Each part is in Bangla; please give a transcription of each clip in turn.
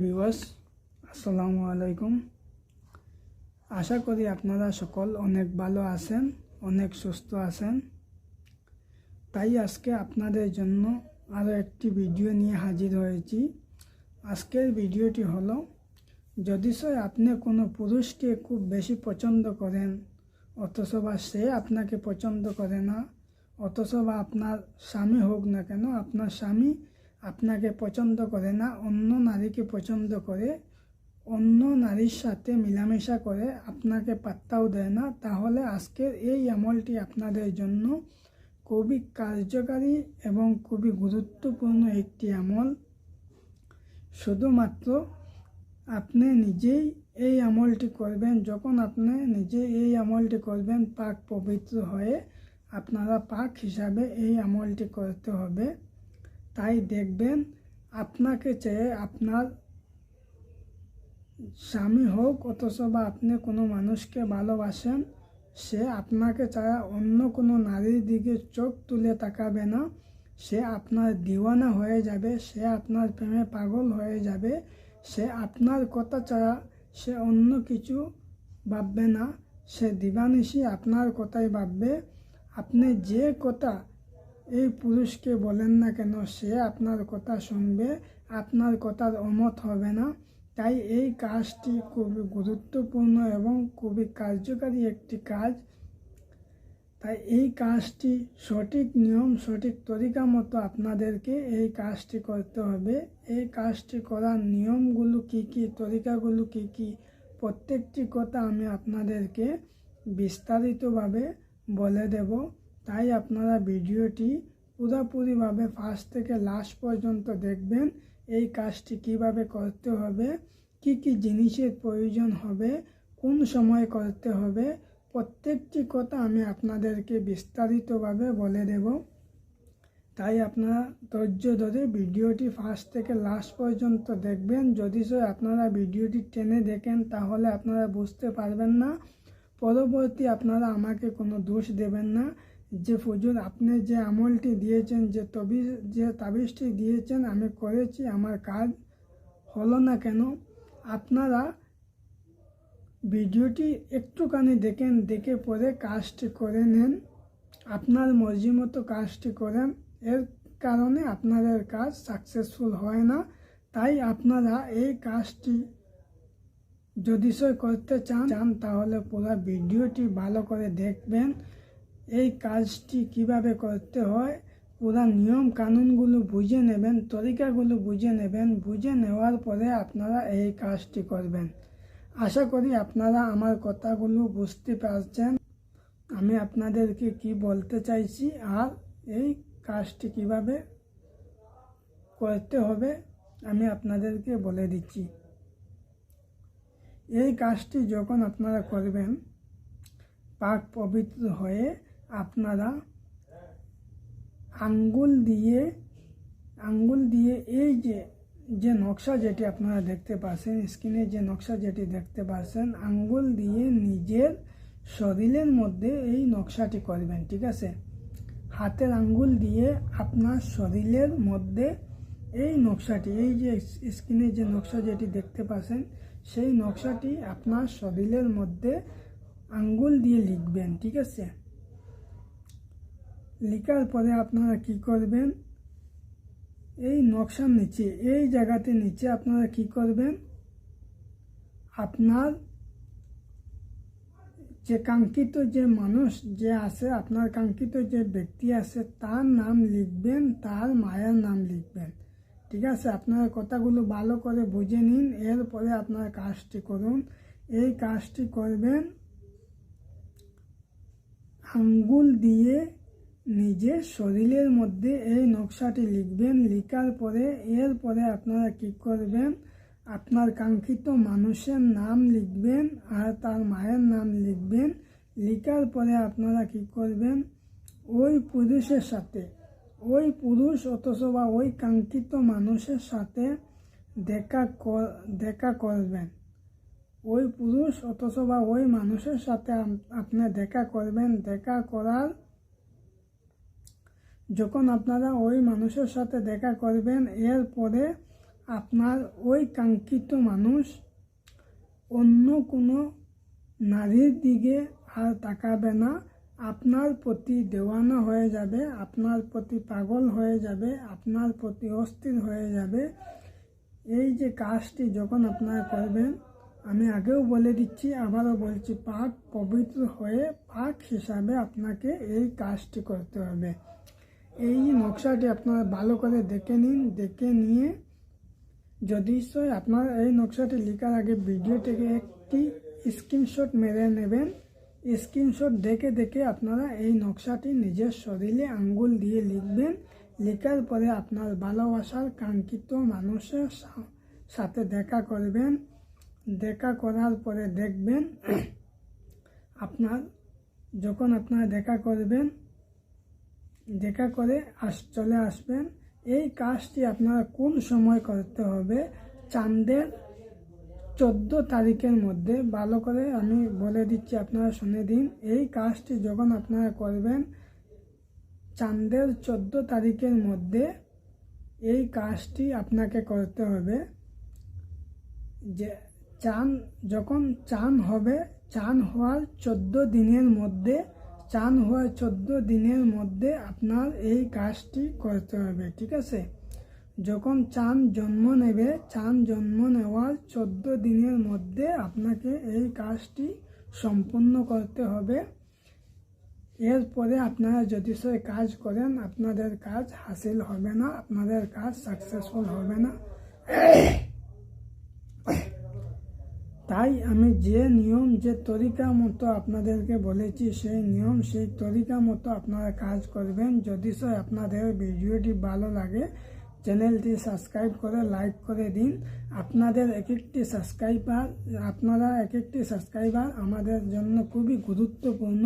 ভিউয়ার্স, আসসালামু আলাইকুম। আশা করি আপনারা সকল অনেক ভালো আছেন, অনেক সুস্থ আছেন। তাই আজকে আপনাদের জন্য আরও একটি ভিডিও নিয়ে হাজির হয়েছি। আজকের ভিডিওটি হলো, যদি আপনি কোনো পুরুষকে খুব বেশি পছন্দ করেন অথচ বা সে আপনাকে পছন্দ করে না, অথচ বা আপনার স্বামী হোক না কেন, আপনার স্বামী আপনাকে পছন্দ করে না, অন্য নারীকে পছন্দ করে, অন্য নারীর সাথে মিলামেশা করে, আপনাকে পাত্তাও দেয় না, তাহলে আজকের এই আমলটি আপনাদের জন্য খুবই কার্যকারী এবং খুবই গুরুত্বপূর্ণ একটি আমল। শুধুমাত্র আপনি নিজেই এই আমলটি করবেন। যখন আপনি নিজে এই আমলটি করবেন, পাক পবিত্র হয়ে আপনারা পাক হিসাবে এই আমলটি করতে হবে। তাই দেখবেন, আপনাকে চেয়ে আপনার স্বামী হোক অথচ বা আপনি কোনো মানুষকে ভালোবাসেন, সে আপনাকে ছাড়া অন্য কোনো নারীর দিকে চোখ তুলে তাকাবে না। সে আপনার দিওয়ানা হয়ে যাবে, সে আপনার প্রেমে পাগল হয়ে যাবে। সে আপনার কথা ছাড়া সে অন্য কিছু ভাববে না। সে দিবানিশি আপনার কথাই ভাববে। আপনি যে কথা এই পুরুষকে বলেন না কেন, সে আপনার কথা শুনবে, আপনার কথার অমত হবে না। তাই এই কাজটি খুবই গুরুত্বপূর্ণ এবং খুবই কার্যকারী একটি কাজ। তাই এই কাজটি সঠিক নিয়ম, সঠিক তরিকা মতো আপনাদেরকে এই কাজটি করতে হবে। এই কাজটি করার নিয়মগুলো কি কি, তরিকাগুলো কি কি, প্রত্যেকটি কথা আমি আপনাদেরকে বিস্তারিতভাবে বলে দেব। তাই আপনারা ভিডিওটি পুরোপুরিভাবে ফার্স্ট থেকে লাস্ট পর্যন্ত দেখবেন। এই কাজটি কিভাবে করতে হবে, কি কি জিনিসের প্রয়োজন হবে, কোন সময় করতে হবে, প্রত্যেকটি কথা আমি আপনাদেরকে বিস্তারিতভাবে বলে দেব। তাই আপনারা ধৈর্য ধরে ভিডিওটি ফার্স্ট থেকে লাস্ট পর্যন্ত দেখবেন। যদি আপনারা ভিডিওটি টেনে দেখেন, তাহলে আপনারা বুঝতে পারবেন না। পরবর্তী আপনারা আমাকে কোনো দোষ দেবেন না যে হুজুর আপনি যে আমলটি দিয়েছেন, যে তাবিজটি দিয়েছেন আমি করেছি, আমার কাজ হলো না কেন। আপনারা ভিডিওটি একটুখানি দেখেন, দেখে পরে কাজটি করে নেন, আপনার মর্জি মতো কাজটি করেন। এর কারণে আপনাদের কাজ সাকসেসফুল হয় না। তাই আপনারা এই কাজটি যদি করতে চান, তাহলে পুরো ভিডিওটি ভালো করে দেখবেন। এই কাজটি কিভাবে করতে হয়, পুরো নিয়ম কানুনগুলো বুঝে নেবেন, তরিকাগুলো বুঝে নেবেন। বুঝে নেওয়ার পরে আপনারা এই কাজটি করবেন। আশা করি আপনারা আমার কথাগুলো বুঝতে পারছেন, আমি আপনাদেরকে কি বলতে চাইছি, আর এই কাজটি কিভাবে করতে হবে আমি আপনাদেরকে বলে দিচ্ছি। এই কাজটি যখন আপনারা করবেন, পাক পবিত্র হয়ে আপনারা আঙ্গুল দিয়ে এই যে নকশা যেটি আপনারা দেখতে পাচ্ছেন, স্ক্রিনে যে নকশা যেটি দেখতে পাচ্ছেন, আঙ্গুল দিয়ে নিজের শরীরের মধ্যে এই নকশাটি করবেন। ঠিক আছে, হাতের আঙ্গুল দিয়ে আপনার শরীরের মধ্যে এই নকশাটি, এই যে স্ক্রিনে যে নকশা যেটি দেখতে পাচ্ছেন, সেই নকশাটি আপনার শরীরের মধ্যে আঙ্গুল দিয়ে লিখবেন। ঠিক আছে, লেখার পরে আপনারা কি করবেন, এই নকশার নিচে, এই জায়গাতে নিচে আপনারা কি করবেন, আপনার যে কাঙ্ক্ষিত যে মানুষ যে আছে, আপনার কাঙ্ক্ষিত যে ব্যক্তি আছে, তার নাম লিখবেন, তার মায়ের নাম লিখবেন। ঠিক আছে, আপনার কথাগুলো ভালো করে বুঝে নিন, এরপরে আপনার কাজটি করুন। এই কাজটি করবেন, আঙ্গুল দিয়ে নিজের শরীরের মধ্যে এই নকশাটি লিখবেন। লেখার পরে এরপরে আপনারা কি করবেন, আপনার কাঙ্ক্ষিত মানুষের নাম লিখবেন আর তার মায়ের নাম লিখবেন। লেখার পরে আপনারা কি করবেন, ওই পুরুষের সাথে, ওই পুরুষ অথচ বা ওই কাঙ্ক্ষিত মানুষের সাথে দেখা করবেন। ওই পুরুষ অথচ বা ওই মানুষের সাথে আপনি দেখা করবেন। দেখা করার যখন আপনারা ওই মানুষের সাথে দেখা করবেন, এরপরে আপনার ওই কাঙ্ক্ষিত মানুষ অন্য কোনো নারীর দিকে আর তাকাবে না, আপনার প্রতি দেওয়ানা হয়ে যাবে, আপনার প্রতি পাগল হয়ে যাবে, আপনার প্রতি অস্থির হয়ে যাবে। এই যে কাজটি যখন আপনারা করবেন, আমি আগেও বলে দিচ্ছি, আবারও বলছি, পাক পবিত্র হয়ে পাক হিসাবে আপনাকে এই কাজটি করতে হবে। এই নকশাটি আপনারা ভালো করে দেখে নিন, দেখে নিয়ে যদি আপনারা এই নকশাটি লেখার আগে ভিডিও থেকে একটি স্ক্রিনশট মেরে নেবেন। স্ক্রিনশট দেখে দেখে আপনারা এই নকশাটি নিজের শরীরে আঙ্গুল দিয়ে লিখবেন। লেখার পরে আপনার ভালোবাসার কাঙ্ক্ষিত মানুষের সাথে দেখা করবেন। দেখা করার পরে দেখবেন যখন আপনারা দেখা করবেন, দেখা করে চলে আসবেন। এই কাজটি আপনারা কোন সময় করতে হবে? চাঁদের 14 তারিখের মধ্যে। ভালো করে আমি বলে দিচ্ছি, আপনারা শুনে দিন। এই কাজটি যখন আপনারা করবেন চাঁদের 14 তারিখের মধ্যে এই কাজটি আপনাকে করতে হবে। যে যখন চান হবে, চান হওয়ার 14 দিনের মধ্যে, আপনার এই কাজটি করতে হবে, ঠিক আছে? যখন চাঁদ জন্ম নেবে, চাঁদ জন্ম নেওয়ার 14 দিনের মধ্যে আপনাকে এই কাজটি সম্পূর্ণ করতে হবে। এরপরে আপনারা যদি কাজ করেন, আপনাদের কাজ হাসিল হবে না, আপনাদের কাজ সাকসেসফুল হবে না। তাই আমি যে নিয়ম, যে তরিকা মতো আপনাদেরকে বলেছি, সেই নিয়ম, সেই তরিকা মতো আপনারা কাজ করবেন। যদি আপনাদের ভিডিওটি ভালো লাগে, চ্যানেলটি সাবস্ক্রাইব করে লাইক করে দিন। আপনাদের এক একটি সাবস্ক্রাইবার আমাদের জন্য খুবই গুরুত্বপূর্ণ।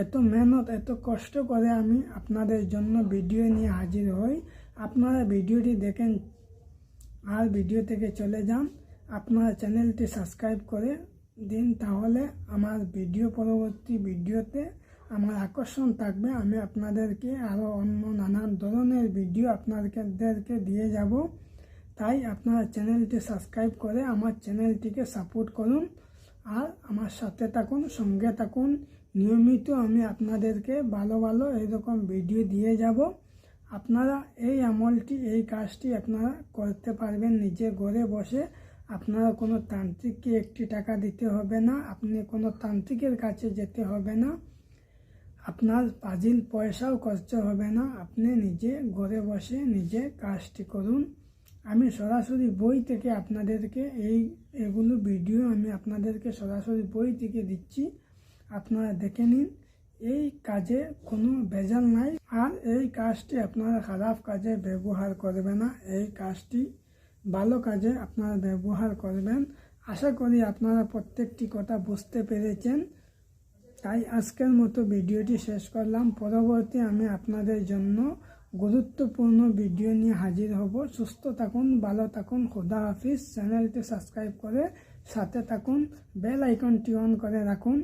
এত মেহনত, এত কষ্ট করে আমি আপনাদের জন্য ভিডিও নিয়ে হাজির হই। আপনারা ভিডিওটি দেখেন আর ভিডিও থেকে চলে যান। আপনারা চ্যানেলটি সাবস্ক্রাইব করে দিন, তাহলে আমার পরবর্তী ভিডিওতে আমার আকর্ষণ থাকবে। আমি আপনাদেরকে আরও অন্য নানান ধরনের ভিডিও আপনাদেরকে দিয়ে যাব। তাই আপনারা চ্যানেলটি সাবস্ক্রাইব করে আমার চ্যানেলটিকে সাপোর্ট করুন আর আমার সাথে থাকুন, সঙ্গে থাকুন। নিয়মিত আমি আপনাদেরকে ভালো ভালো এইরকম ভিডিও দিয়ে যাব। আপনারা এই আমলটি, এই কাজটি আপনারা করতে পারবেন নিজে ঘরে বসে। আপনারা কোনো তান্ত্রিককে 1 টাকা দিতে হবে না, আপনি কোনো তান্ত্রিকের কাছে যেতে হবে না, আপনার ফাজিল পয়সাও খরচ হবে না। আপনি নিজে ঘরে বসে নিজে কাজটি করুন। আমি সরাসরি বই থেকে আপনাদেরকে এগুলো ভিডিও আমি আপনাদেরকে সরাসরি বই থেকে দিচ্ছি, আপনারা দেখে নিন। এই কাজে কোনো ভেজাল নাই, আর এই কাজটি আপনারা খারাপ কাজে ব্যবহার করবে না। এই কাজটি ভালো কাজে আপনারা ব্যবহার করবেন। আশা করি আপনারা প্রত্যেকটি কথা বুঝতে পেরেছেন। তাই আজকের মতো ভিডিওটি শেষ করলাম। পরবর্তী আমি আপনাদের জন্য গুরুত্বপূর্ণ ভিডিও নিয়ে হাজির হব। সুস্থ থাকুন, ভালো থাকুন, খোদা হাফিজ। চ্যানেলটি সাবস্ক্রাইব করে সাথে থাকুন, বেল আইকনটি অন করে রাখুন।